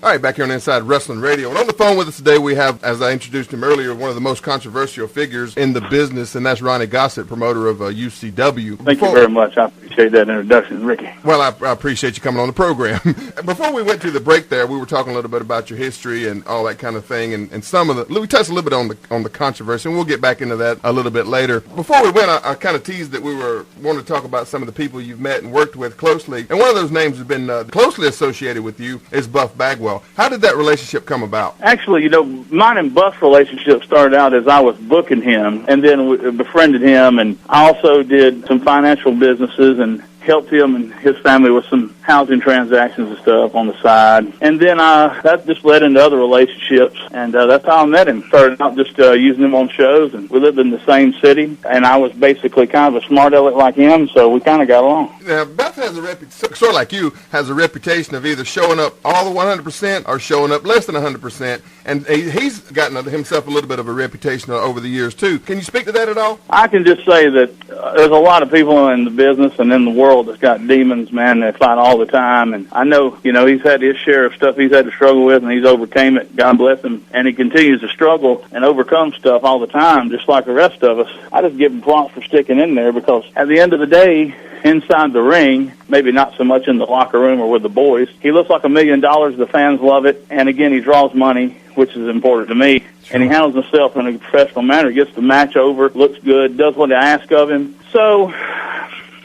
All right, back here on Inside Wrestling Radio. And on the phone with us today, we have, as I introduced him earlier, one of the most controversial figures in the business, and that's Ronnie Gossett, promoter of UCW. Thank you very much. I appreciate that introduction, Ricky. Well, I appreciate you coming on the program. Before we went to the break there, we were talking a little bit about your history and all that kind of thing, and some of the, we touched a little bit on the controversy, and we'll get back into that a little bit later. Before we went, I kind of teased that we wanted to talk about some of the people you've met and worked with closely, and one of those names has been closely associated with you is Buff Bagwell. How did that relationship come about? Actually, mine and Buff's relationship started out as I was booking him, and then befriended him, and I also did some financial businesses and helped him and his family with some housing transactions and stuff on the side. And then that just led into other relationships, and that's how I met him. Started out just using him on shows, and we lived in the same city, and I was basically kind of a smart aleck like him, so we kind of got along. Now, Buff has sort of like you, has a reputation of either showing up all the 100% or showing up less than 100%, and he's gotten himself a little bit of a reputation over the years, too. Can you speak to that at all? I can just say that there's a lot of people in the business and in the world that's got demons, man, that fight all the time. And I know, he's had his share of stuff he's had to struggle with, and he's overcame it. God bless him. And he continues to struggle and overcome stuff all the time, just like the rest of us. I just give him props for sticking in there, because at the end of the day, inside the ring, maybe not so much in the locker room or with the boys, he looks like $1 million. The fans love it. And again, he draws money, which is important to me. Sure. And he handles himself in a professional manner, gets the match over, looks good, does what I ask of him. So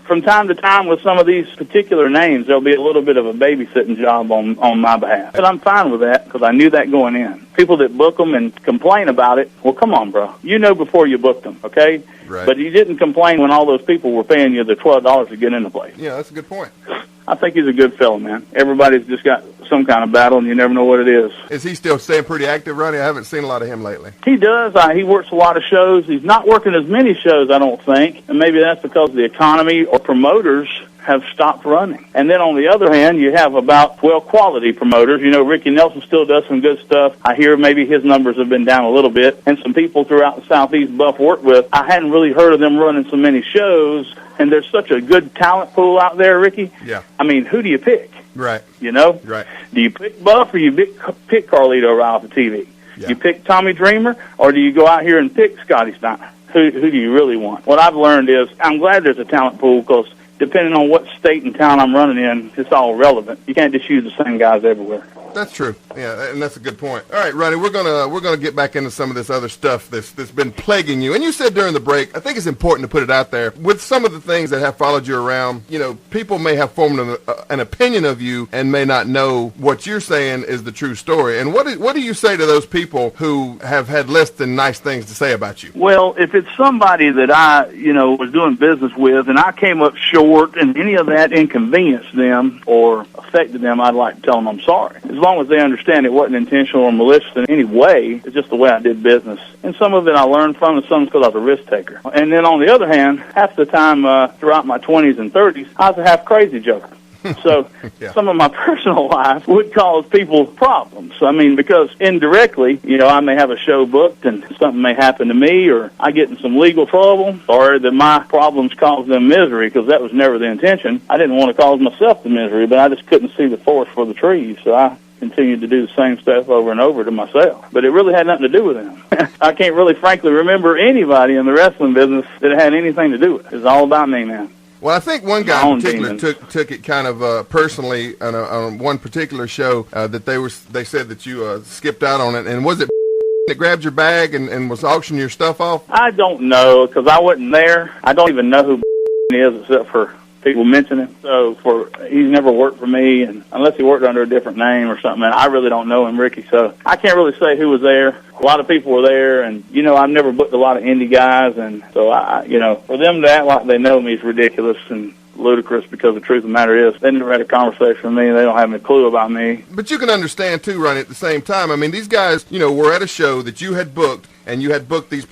from time to time with some of these particular names, there'll be a little bit of a babysitting job on my behalf. But I'm fine with that, because I knew that going in. People that book them and complain about it, well, come on, bro. You know before you booked them, okay? Right. But you didn't complain when all those people were paying you the $12 to get in the place. Yeah, that's a good point. I think he's a good fellow, man. Everybody's just got some kind of battle, and you never know what it is. Is he still staying pretty active, Ronnie? I haven't seen a lot of him lately. He does. He works a lot of shows. He's not working as many shows, I don't think, and maybe that's because the economy or promoters have stopped running. And then on the other hand, you have about 12 quality promoters. Ricky Nelson still does some good stuff. I hear maybe his numbers have been down a little bit. And some people throughout the Southeast Buff worked with, I hadn't really heard of them running so many shows. And there's such a good talent pool out there, Ricky. Yeah. I mean, who do you pick? Right. Right. Do you pick Buff, or you pick Carlito O'Reilly for TV? Yeah. You pick Tommy Dreamer, or do you go out here and pick Scotty Steiner? Who do you really want? What I've learned is I'm glad there's a talent pool, because depending on what state and town I'm running in, it's all relevant. You can't just use the same guys everywhere. That's true. Yeah, and that's a good point. All right, Ronnie, we're gonna get back into some of this other stuff that's been plaguing you. And you said during the break, I think it's important to put it out there, with some of the things that have followed you around, people may have formed an opinion of you and may not know what you're saying is the true story. And what do you say to those people who have had less than nice things to say about you? Well, if it's somebody that I, was doing business with, and I came up short and any of that inconvenienced them or affected them, I'd like to tell them I'm sorry. As long as they understand it wasn't intentional or malicious in any way, it's just the way I did business. And some of it I learned from, and some because I was a risk taker. And then on the other hand, half the time throughout my 20s and 30s, I was a half crazy joker. So yeah. Some of my personal life would cause people problems. I mean, because indirectly, I may have a show booked and something may happen to me, or I get in some legal trouble, or that my problems cause them misery, because that was never the intention. I didn't want to cause myself the misery, but I just couldn't see the forest for the trees. So I continued to do the same stuff over and over to myself. But it really had nothing to do with them. I can't really, frankly, remember anybody in the wrestling business that had anything to do with it. It's all about me, man. Well, I think one guy in particular took it kind of personally on one particular show that they said that you skipped out on it. And was it that grabbed your bag and was auctioning your stuff off? I don't know, because I wasn't there. I don't even know who is, except for people mention him. So he's never worked for me, and unless he worked under a different name or something, and I really don't know him, Ricky. So I can't really say who was there. A lot of people were there, and I've never booked a lot of indie guys, and so for them to act like they know me is ridiculous and ludicrous, because the truth of the matter is they never had a conversation with me. They don't have any clue about me. But you can understand too, Ronnie, at the same time. I mean, these guys, were at a show that you had booked, and you had booked these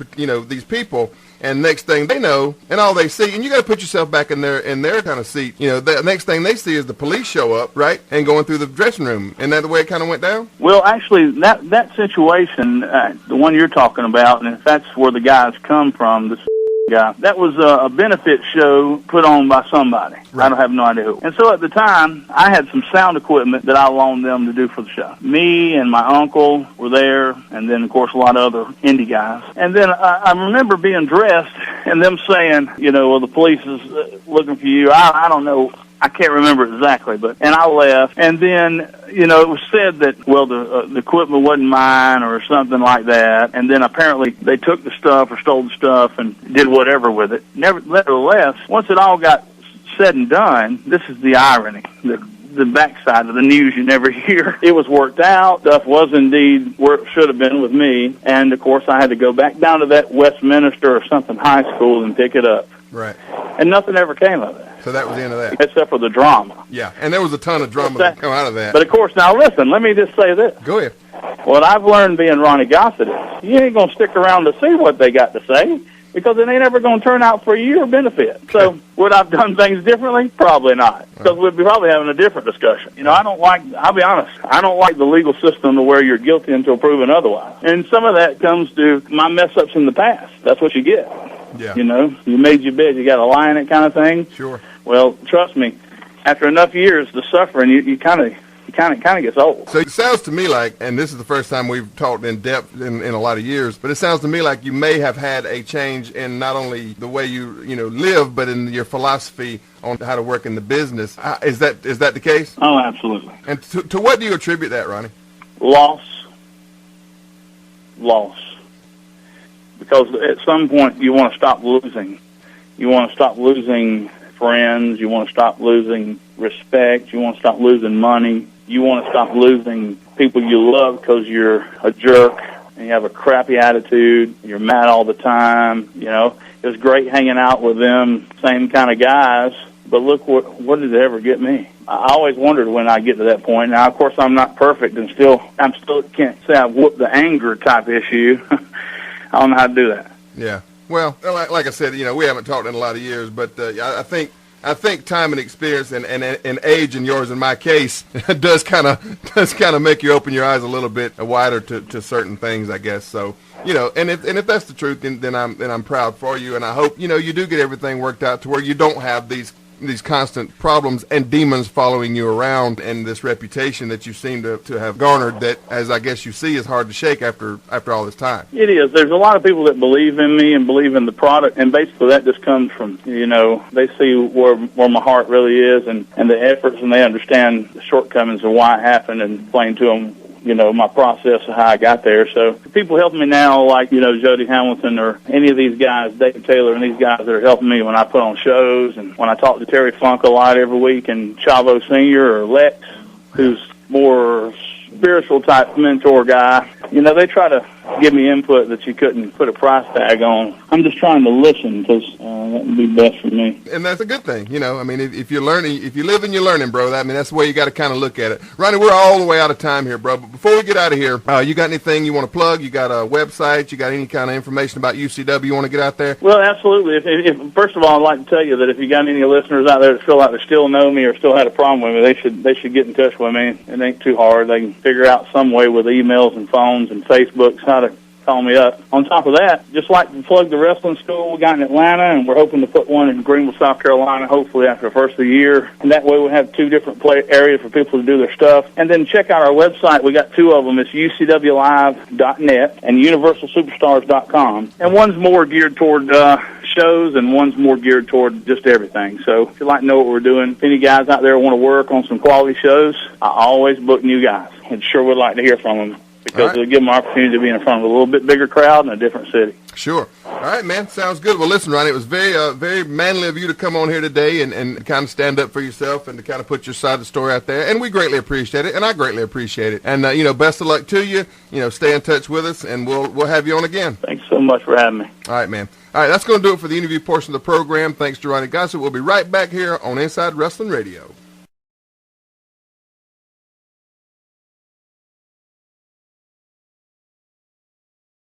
people. And next thing they know, and all they see, and you got to put yourself back in their kind of seat. The next thing they see is the police show up, right, and going through the dressing room. Isn't that the way it kind of went down? Well, actually, that situation, the one you're talking about, and if that's where the guys come from, the guy. That was a benefit show put on by somebody. Right. I don't have no idea who. And so at the time, I had some sound equipment that I loaned them to do for the show. Me and my uncle were there, and then, of course, a lot of other indie guys. And then I remember being dressed and them saying, well, the police is looking for you. I don't know. I can't remember exactly, and I left. And then, it was said that, well, the equipment wasn't mine or something like that. And then apparently they took the stuff or stole the stuff and did whatever with it. Nevertheless, once it all got said and done, this is the irony, the backside of the news you never hear. It was worked out. Stuff was indeed where it should have been with me. And, of course, I had to go back down to that Westminster or something high school and pick it up. Right. And nothing ever came of it. So that was the end of that. Except for the drama. Yeah, and there was a ton of drama that come out of that. But, of course, now listen, let me just say this. Go ahead. What I've learned being Ronnie Gossett is you ain't going to stick around to see what they got to say because it ain't ever going to turn out for you or benefit. So would I have done things differently? Probably not. Because we'd be probably having a different discussion. I'll be honest, I don't like the legal system to where you're guilty until proven otherwise. And some of that comes to my mess-ups in the past. That's what you get. Yeah. You made your bed, you got to lie in it kind of thing. Sure. Well, trust me, after enough years, the suffering, you kind of gets old. So it sounds to me like, and this is the first time we've talked in depth in a lot of years, but it sounds to me like you may have had a change in not only the way you live, but in your philosophy on how to work in the business. Is that the case? Oh, absolutely. And to what do you attribute that, Ronnie? Loss. Because at some point you want to stop losing. You want to stop losing friends. You want to stop losing respect. You want to stop losing money. You want to stop losing people you love because you're a jerk and you have a crappy attitude. You're mad all the time. It was great hanging out with them same kind of guys, but look what did it ever get me? I always wondered when I get to that point. Now, of course, I'm not perfect and still can't say I've whooped the anger type issue. I don't know how to do that. Yeah. Well, like I said, we haven't talked in a lot of years, but I think time and experience and age in yours, in my case, does kind of make you open your eyes a little bit wider to certain things, I guess. So, and if that's the truth, then I'm proud for you, and I hope you do get everything worked out to where you don't have these constant problems and demons following you around, and this reputation that you seem to have garnered that, as I guess you see, is hard to shake after all this time. It is. There's a lot of people that believe in me and believe in the product, and basically that just comes from, they see where my heart really is and the efforts, and they understand the shortcomings of why it happened and explain to them my process of how I got there. So people helping me now, like, Jody Hamilton or any of these guys, David Taylor and these guys that are helping me when I put on shows and when I talk to Terry Funk a lot every week and Chavo Sr. or Lex, who's more spiritual type mentor guy, they try to give me input that you couldn't put a price tag on. I'm just trying to listen because that would be best for me. And that's a good thing, if you're learning, if you live and you're learning, bro, that's the way you got to kind of look at it. Ronnie, we're all the way out of time here, bro, but before we get out of here, you got anything you want to plug? You got a website? You got any kind of information about UCW you want to get out there? Well, absolutely. If first of all, I'd like to tell you that if you got any listeners out there that feel like they still know me or still had a problem with me, they should get in touch with me. It ain't too hard. They can figure out some way with emails and phones and Facebooks how to call me up. On top of that, just like to plug the wrestling school we got in Atlanta, and we're hoping to put one in Greenville, South Carolina, hopefully after the first of the year. And that way we'll have two different areas for people to do their stuff. And then check out our website. We got two of them. It's ucwlive.net and universalsuperstars.com. And one's more geared toward shows, and one's more geared toward just everything. So if you'd like to know what we're doing, if any guys out there want to work on some quality shows, I always book new guys, and sure would like to hear from them, because it'll give them an opportunity to be in front of a little bit bigger crowd in a different city. Sure. All right, man. Sounds good. Well, listen, Ronnie, it was very manly of you to come on here today and kind of stand up for yourself and to kind of put your side of the story out there. And we greatly appreciate it, and I greatly appreciate it. And, best of luck to you. Stay in touch with us, and we'll have you on again. Thanks so much for having me. All right, man. All right, that's going to do it for the interview portion of the program. Thanks to Ronnie Gossett. We'll be right back here on Inside Wrestling Radio.